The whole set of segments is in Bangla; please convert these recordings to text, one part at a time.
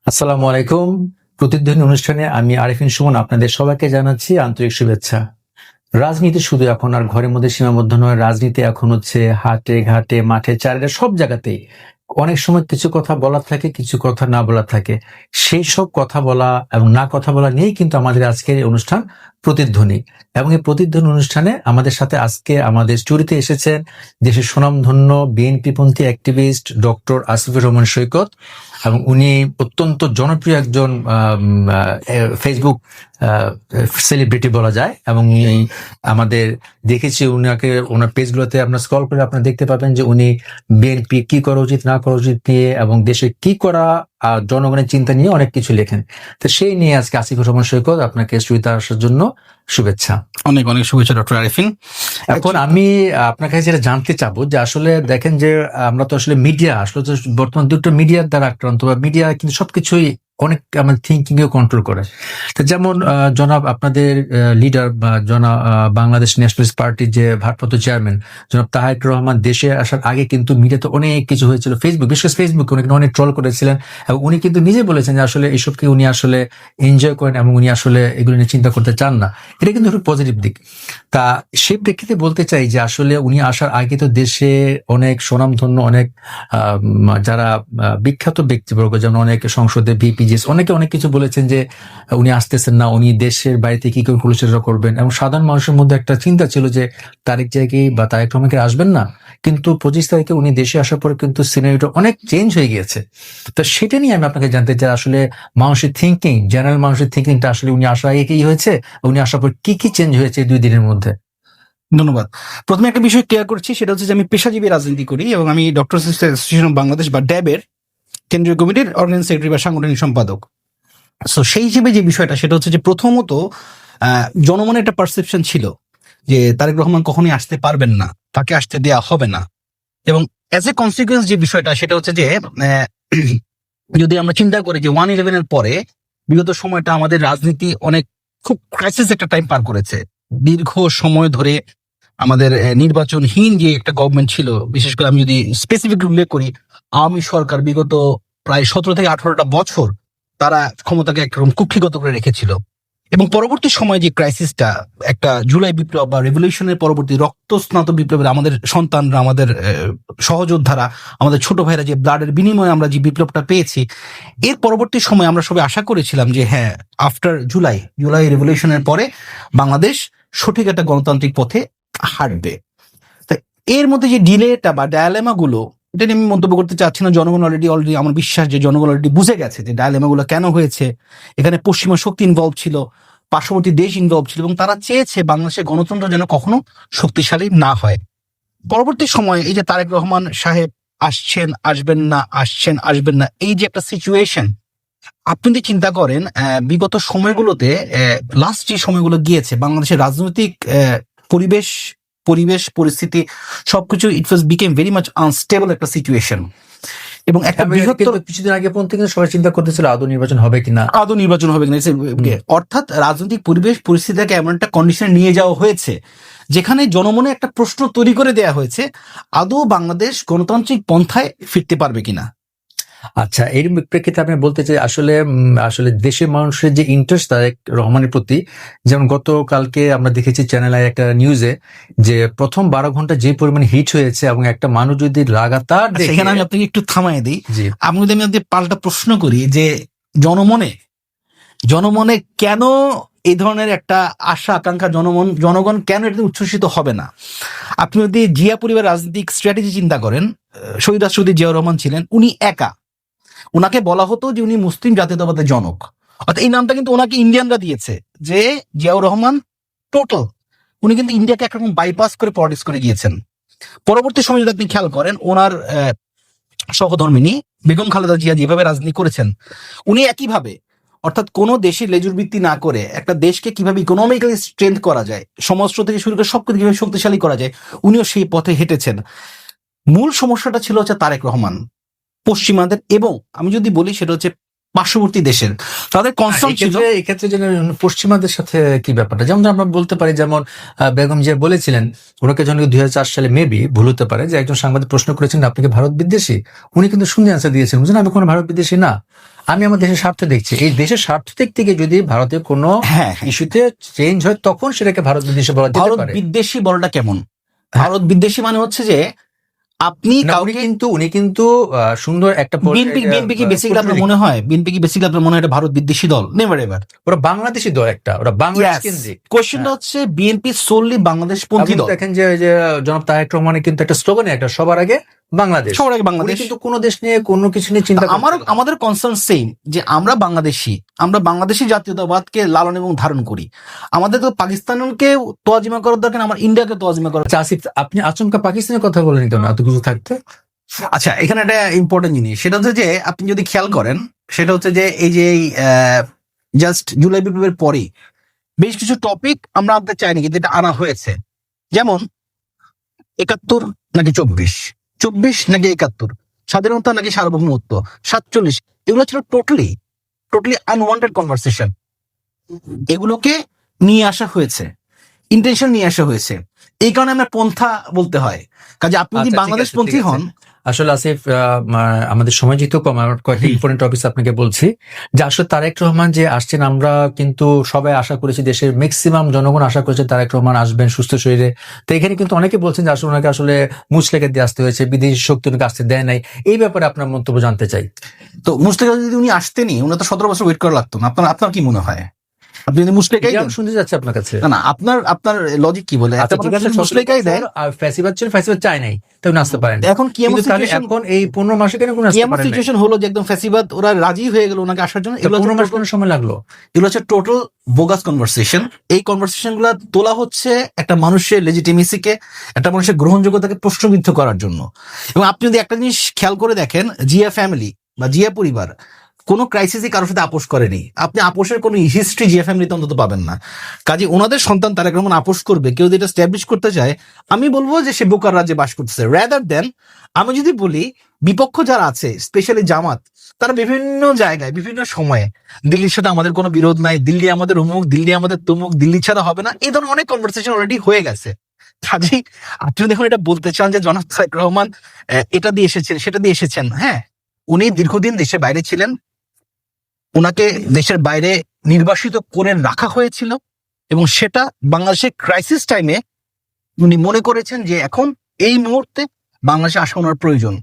আসসালামু আলাইকুম। প্রতিধ্বনি অনুষ্ঠানে আমি আরিফিন সুমন আপনাদের সবাইকে জানাচ্ছি আন্তরিক শুভেচ্ছা। রাজনীতি শুধু এখন আর ঘরের মধ্যে সীমাবদ্ধ নয়, রাজনীতি এখন হচ্ছে হাটে ঘাটে মাঠে চারিটা সব জায়গাতেই। অনেক সময় কিছু কথা বলার থাকে, কিছু কথা না বলার থাকে। সেই সব কথা বলা এবং না কথা বলা নিয়েই কিন্তু আমাদের আজকের এই অনুষ্ঠান প্রতিধ্বনি। এবং এই প্রতিধ্বনি অনুষ্ঠানে আমাদের সাথে আজকে আমাদের স্টুডিওতে এসেছেন দেশের সুনামধন্য বিএনপিপন্থী অ্যাক্টিভিস্ট ডক্টর আসিফুর রহমান সৈকত, এবং উনি অত্যন্ত জনপ্রিয় একজন ফেসবুক সেলিব্রিটি বলা যায়। এবং আমাদের দেখেছি উনাকে, ওনার পেজগুলোতে আপনার স্ক্রল করে আপনারা দেখতে পাবেন যে উনি বিএনপি কি করা উচিত না করা উচিত নিয়ে এবং দেশে কি করা জনগণের চিন্তা নিয়ে অনেক কিছু লেখেন। তো সেই নিয়ে আজকে আসিফুর রহমান সৈকত আপনাকে স্টুডিওতে আসার জন্য শুভেচ্ছা। অনেক অনেক শুভেচ্ছা ডক্টর আরিফিন। এখন আমি আপনার কাছে যেটা জানতে চাবো যে আসলে দেখেন যে আমরা তো আসলে মিডিয়া, আসলে তো বর্তমান দুটো মিডিয়ার দ্বারা আক্রান্ত, বা মিডিয়া কিন্তু সবকিছুই অনেক আমার থিঙ্কিং এও কন্ট্রোল করে। তো যেমন জনাব আপনাদের লিডার বা জনাব বাংলাদেশ ন্যাশনালিস্ট পার্টির যে ভারপ্রাপ্ত চেয়ারম্যান জনাব তারেক রহমান দেশে আসার আগে কিন্তু মিডিয়াতে অনেক কিছু হয়েছিল, ফেসবুক, বিশেষ ফেসবুকে উনি অনেক ট্রল করেছিলেন এবং উনি কিন্তু নিজে বলেছেন যে আসলে এইসবকে উনি আসলে এনজয় করেন এবং উনি আসলে এগুলো নিয়ে চিন্তা করতে চান না। এটা কিন্তু একটু পজিটিভ দিক। তা সেই প্রেক্ষিতে বলতে চাই যে আসলে উনি আসার আগে তো দেশে অনেক সুনামধন্য অনেক যারা বিখ্যাত ব্যক্তিবর্গ, যেমন অনেক সংসদে ভিপিজিএস অনেকে অনেক কিছু বলেছেন যে উনি আসতেছেন না, উনি দেশের বাড়িতে কি করে পরিচর্যা করবেন। এবং সাধারণ মানুষের মধ্যে একটা চিন্তা ছিল যে তারেক জায়গায় বা তারেক রহমানকে আসবেন না, কিন্তু 25 তারিখে উনি দেশে আসার পরে কিন্তু সিনারিওটা অনেক চেঞ্জ হয়ে গিয়েছে। তো সেটা নিয়ে আমি আপনাকে জানতে চাই আসলে মানুষের থিঙ্কিং, জেনারেল মানুষের থিঙ্কিংটা আসলে উনি আসার আগে কি হয়েছে, উনি আসার পর কি কি চেঞ্জ হয়েছে 2 দিনের মধ্যে। ধন্যবাদ। প্রথমে একটা বিষয় ক্লিয়ার করছি, সেটা হচ্ছে যে আমি পেশাজীবী রাজনীতি করি এবং আমি ডক্টর অ্যাসোসিয়েশন অফ বাংলাদেশ বা ড্যাবের কেন্দ্রীয় কমিটির অর্গানাইজিং সেক্রেটারি বা সাংগঠনিক সম্পাদক। সো সেই হিসেবে যে বিষয়টা সেটা হচ্ছে যে প্রথমত জনমনে একটা পারসেপশন ছিল যে তারেক রহমান কখনোই আসতে পারবেন না, তাকে আসতে দেয়া হবে না। এবং অ্যাজ এ কনসিকুয়েন্স যে বিষয়টা সেটা হচ্ছে যে যদি আমরা চিন্তা করি যে 1/11 এর পরে বিগত সময়টা আমাদের রাজনীতি অনেক খুব ক্রাইসিস একটা টাইম পার করেছে। দীর্ঘ সময় ধরে আমাদের নির্বাচনহীন যে একটা গভর্নমেন্ট ছিল, বিশেষ করে আমি যদি স্পেসিফিক উল্লেখ করি, আওয়ামী সরকার বিগত প্রায় 17 থেকে 18টা বছর তারা ক্ষমতাকে একরকম কুক্ষিগত করে রেখেছিল। এবং পরবর্তী সময় যে ক্রাইসিসটা, একটা জুলাই বিপ্লব বা রেভলিউশনের পরবর্তী রক্তস্নাত বিপ্লবের আমাদের সন্তানরা, আমাদের সহযোদ্ধারা, আমাদের ছোট ভাইরা যে ব্লাডের বিনিময়ে আমরা যে বিপ্লবটা পেয়েছি, এর পরবর্তী সময় আমরা সবাই আশা করেছিলাম যে হ্যাঁ, আফটার জুলাই রেভলিউশনের পরে বাংলাদেশ সঠিক একটা গণতান্ত্রিক পথে হাঁটবে। তা এর মধ্যে যে ডিলেটা বা ডায়ালেমা গুলো, এটা নিয়ে আমি মন্তব্য করতে চাচ্ছি না। জনগণ অলরেডি আমার বিশ্বাস যে জনগণ অলরেডি বুঝে গেছে যে ডায়ালেমা গুলো কেন হয়েছে। এখানে পশ্চিমা শক্তি ইনভলভ ছিল, পার্শ্ববর্তী দেশ ইনভলভ ছিল, এবং তারা চেয়েছে বাংলাদেশের গণতন্ত্র যেন কখনো শক্তিশালী না হয়। পরবর্তী সময়ে এই যে তারেক রহমান সাহেব আসছেন আসবেন না, আসছেন আসবেন না, এই যে একটা সিচুয়েশন, আপনি যদি চিন্তা করেন বিগত সময়গুলোতে লাস্ট যে সময়গুলো গিয়েছে বাংলাদেশের রাজনৈতিক পরিবেশ পরিস্থিতি সবকিছু ইট ওয়াজ বিকেম ভেরি মাচ আনস্টেবল একটা সিচুয়েশন। এবং একটা বৃহত্তর কিছুদিন আগে পর্যন্ত কিন্তু সবাই চিন্তা করতেছিল আদৌ নির্বাচন হবে কিনা। অর্থাৎ রাজনৈতিক পরিবেশ পরিস্থিতিকে এমন একটা কন্ডিশনে নিয়ে যাওয়া হয়েছে যেখানে জনমনে একটা প্রশ্ন তৈরি করে দেয়া হয়েছে, আদৌ বাংলাদেশ গণতান্ত্রিক পন্থায় ফিরতে পারবে কিনা। আচ্ছা, এর প্রেক্ষিতে আমি বলতে চাই আসলে দেশের মানুষের যে ইন্টারেস্ট তারেক রহমানের প্রতি, যেমন গতকালকে আমরা দেখেছি চ্যানেল আই একটা নিউজে যে প্রথম 12 ঘন্টা যে পরিমাণে হিট হয়েছে, এবং একটা মানুষ যদি লাগাতার সেখানে আমি আপনাকে একটু থামাই দিই। আমি যদি আমি পাল্টা প্রশ্ন করি যে জনমনে কেন এই ধরনের একটা আশা আকাঙ্ক্ষা, জনগণ কেন এটাতে উচ্ছ্বসিত হবে না? আপনি যদি জিয়া পরিবার রাজনৈতিক স্ট্র্যাটেজি চিন্তা করেন, শহীদ রাষ্ট্রপতি জিয়াউর রহমান ছিলেন, উনি একা, ওনাকে বলা হতো যে উনি মুসলিম জাতীয়তাবাদের জনক, অর্থাৎ এই নামটা কিন্তু ওনাকে ইন্ডিয়ানরা দিয়েছে যে জিয়াউর রহমান টোটাল, উনি কিন্তু ইন্ডিয়াকে একরকম বাইপাস করে পলিটিক্স করে গিয়েছেন। পরবর্তী সময় যদি আপনি খেয়াল করেন, ওনার সহধর্মিনী বেগম খালেদা জিয়া যেভাবে রাজনীতি করেছেন, উনি একইভাবে, অর্থাৎ কোনো দেশের লেজুর ভিত্তি না করে একটা দেশকে কিভাবে ইকোনমিক্যালি স্ট্রেংথ করা যায়, সমাজতন্ত্র থেকে শুরু করে সবকিছু কিভাবে শক্তিশালী করা যায়, উনিও সেই পথে হেঁটেছেন। মূল সমস্যাটা ছিল হচ্ছে তারেক রহমান, পশ্চিমাদের, এবং আমি যদি বলি সেটা হচ্ছে পার্শ্ববর্তী দেশের, তাদের কনসার্ন ছিল। এক্ষেত্রে যেন পশ্চিমাদের সাথে কি ব্যাপারটা, যেমন আমরা বলতে পারি, যেমন বেগম জিয়া বলেছিলেন, ওনাকে যখন 2004 সালে মেবি ভুল হতে পারে, যে একজন সাংবাদিক প্রশ্ন করেছেন আপনি কি ভারত বিদ্বেষী, উনি কিন্তু শূন্য আনসার দিয়েছেন, বুঝলেন আমি কোনো ভারত বিদ্বেষী না। আমি আমার দেশের স্বার্থ দেখছি, এই দেশের স্বার্থ দিক থেকে যদি ভারতের কোনো হ্যাঁ, ইস্যুতে চেঞ্জ হয় তখন সেটাকে ভারত বিদেশে বলা যেতে ভারত পারে। বিদ্বেষী বলটা কেমন? ভারত বিদ্বেষী মানে হচ্ছে যে আপনি না, উনি কিন্তু সুন্দর একটা বিএনপি কি বেসিক্যালি আপনার মনে হয় এটা ভারত বিদ্বেষী দল? Never ever. ওরা বাংলাদেশি দল, ওরা বাংলাদেশ কেন্দ্রিক। কোশ্চেনটা হচ্ছে বিএনপি সোললি বাংলাদেশ পন্থী দল। দেখেন যে জনাব তারেক রহমানের কিন্তু একটা স্লোগান, একটা সবার আগে বাংলাদেশ, সবার আগে বাংলাদেশ। কিন্তু কোনো দেশ নিয়ে কোনো কিছু নিয়ে চিন্তা আমাদের কনসার্ন সেম, যে আমরা বাংলাদেশি জাতীয়তাবাদকে লালন এবং ধারণ করি। আমাদের তো পাকিস্তানকে তোয়াজিমা করার দরকার, আমার ইন্ডিয়াকে তোয়াজিমা করার। আসিফ, আপনি আচমকা পাকিস্তানের কথা বলেন কেন এত কিছু থাকতে? আচ্ছা, এখানে একটা ইম্পর্টেন্ট জিনিস, সেটা হচ্ছে যে আপনি যদি খেয়াল করেন, সেটা হচ্ছে যে এই যে জাস্ট জুলাই বিপ্লবের পরেই বেশ কিছু টপিক আমরা আনতে চাইনি, কিন্তু এটা আনা হয়েছে। যেমন ৭১ নাকি ২৪ নাকি ৭১, স্বাধীনতা নাকি সার্বভৌমত্ব, ৪৭, এগুলো ছিল টোটালি আনওয়ান্টেড কনভারসেশন। এগুলোকে নিয়ে আসা হয়েছে, ইন্টেনশন নিয়ে আসা হয়েছে, এই কারণে আমরা পন্থা বলতে হয়। কাজে আপনি যদি বাংলাদেশ পন্থী হন। আসলে আসিফ, আমাদের সময় যেহেতু কম, আমার কয়েকটা ইম্পর্টেন্ট টপিক আপনাকে বলছি যে আসলে তারেক রহমান যে আসছেন, আমরা কিন্তু সবাই আশা করেছি, দেশের ম্যাক্সিমাম জনগণ আশা করেছে তারেক রহমান আসবেন সুস্থ শরীরে। তো এখানে কিন্তু অনেকে বলছেন যে আসলে ওনাকে আসলে মুচলেখা দিয়ে আসতে হয়েছে, বিদেশি শক্তি ওনাকে আসতে দেয় নাই। এই ব্যাপারে আপনার মন্তব্য জানতে চাই। তো মুচলেখা যদি উনি আসতেনি, উনি তো ১৭ বছর ওয়েট করা লাগতো না। আপনার কি মনে হয়? আপনি যদি মুচলেখাই শুনতে যাচ্ছে আপনার কাছে, না আপনার লজিক কি বলে? মুচলেখাই দেয়, ফ্যাসিবাদ ছিল, ফ্যাসিবাদ চায় নাই, তাই আসতে পারেন। এখন কি এখন এই ১৫ মাসে কেন কোনো সিচুয়েশন হলো যে একদম ফ্যাসিবাদ ওরা রাজি হয়ে গেল ওনাকে আসার জন্য? ১৫ মাস কোন সময় লাগলো? এগুলো হচ্ছে টোটাল বোগাস কনভারসেশন। এই কনভারসেশন গুলা তোলা হচ্ছে একটা মানুষের লেজিটিমেসিকে, একটা মানুষের গ্রহণযোগ্যতাকে প্রশ্নবিদ্ধ করার জন্য। এবং আপনি যদি একটা জিনিস খেয়াল করে দেখেন, জিয়া ফ্যামিলি বা জিয়া পরিবার কোনো ক্রাইসিসই কারোর সাথে আপোষ করেনি। আপনি আপোষের কোনো হিস্ট্রি জিয়া ফ্যামিলিতে অন্তত পাবেন না। কাজে ওনাদের সন্তান তারেক রহমান আপোষ করবে, কেউ যদি এটা স্ট্যাবলিশ করতে চায়, আমি বলবো যে সে বোকার রাজ্যে বাস করতেছে। রাদার দেন আমি যদি বলি বিপক্ষ যারা আছে, স্পেশালি জামাত, তারা বিভিন্ন জায়গায় বিভিন্ন সময়ে দিল্লির সাথে আমাদের কোনো বিরোধ নাই, দিল্লি আমাদের অমুক, দিল্লি আমাদের তমুক, দিল্লি ছাড়া হবে না, এই ধরনের অনেক কনভারসেশন অলরেডি হয়ে গেছে। কাজেই আপনি দেখুন এটা বলতে চান যে জনাব তারেক রহমান এটা দিয়ে এসেছেন, সেটা দিয়ে এসেছেন। হ্যাঁ, উনি দীর্ঘদিন দেশের বাইরে ছিলেন, ওনাকে দেশের বাইরে নির্বাসিত করে রাখা হয়েছিল, এবং সেটা বাংলাদেশের ক্রাইসিস টাইমে উনি মনে করেছেন যে এখন এই মুহূর্তে বাংলাদেশে আসা ওনার প্রয়োজন।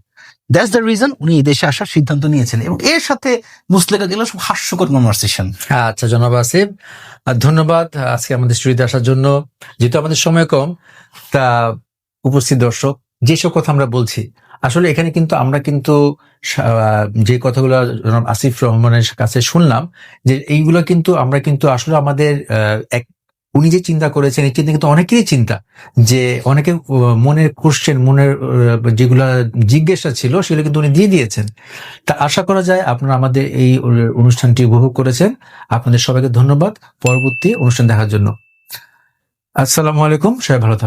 দ্যাটস দ্য রিজন উনি এই দেশে আসার সিদ্ধান্ত নিয়েছেন, এবং এর সাথে মুসলেখা গেল সব হাস্যকর কনভারসেশন। আচ্ছা জনাব আসিফ, ধন্যবাদ আজকে আমাদের স্টুডিওতে আসার জন্য। যেহেতু আমাদের সময় কম, তা উপস্থিত দর্শক, যেসব কথা আমরা বলছি আসলে এখানে কিন্তু আমরা কিন্তু যে কথাগুলো জনাব আসিফ রহমানের কাছে শুনলাম, যে এইগুলো কিন্তু আমরা কিন্তু আসলে আমাদের উনি যে চিন্তা করেছেন, এই চিন্তা কিন্তু অনেকেরই চিন্তা, যে অনেকে মনের কোশ্চেন, মনের যেগুলা জিজ্ঞাসা ছিল সেগুলো কিন্তু উনি দিয়ে দিয়েছেন। তা আশা করা যায় আপনারা আমাদের এই অনুষ্ঠানটি উপভোগ করেছেন। আপনাদের সবাইকে ধন্যবাদ পরবর্তী অনুষ্ঠান দেখার জন্য। আসসালামু আলাইকুম, সবাই ভালো থাকুন।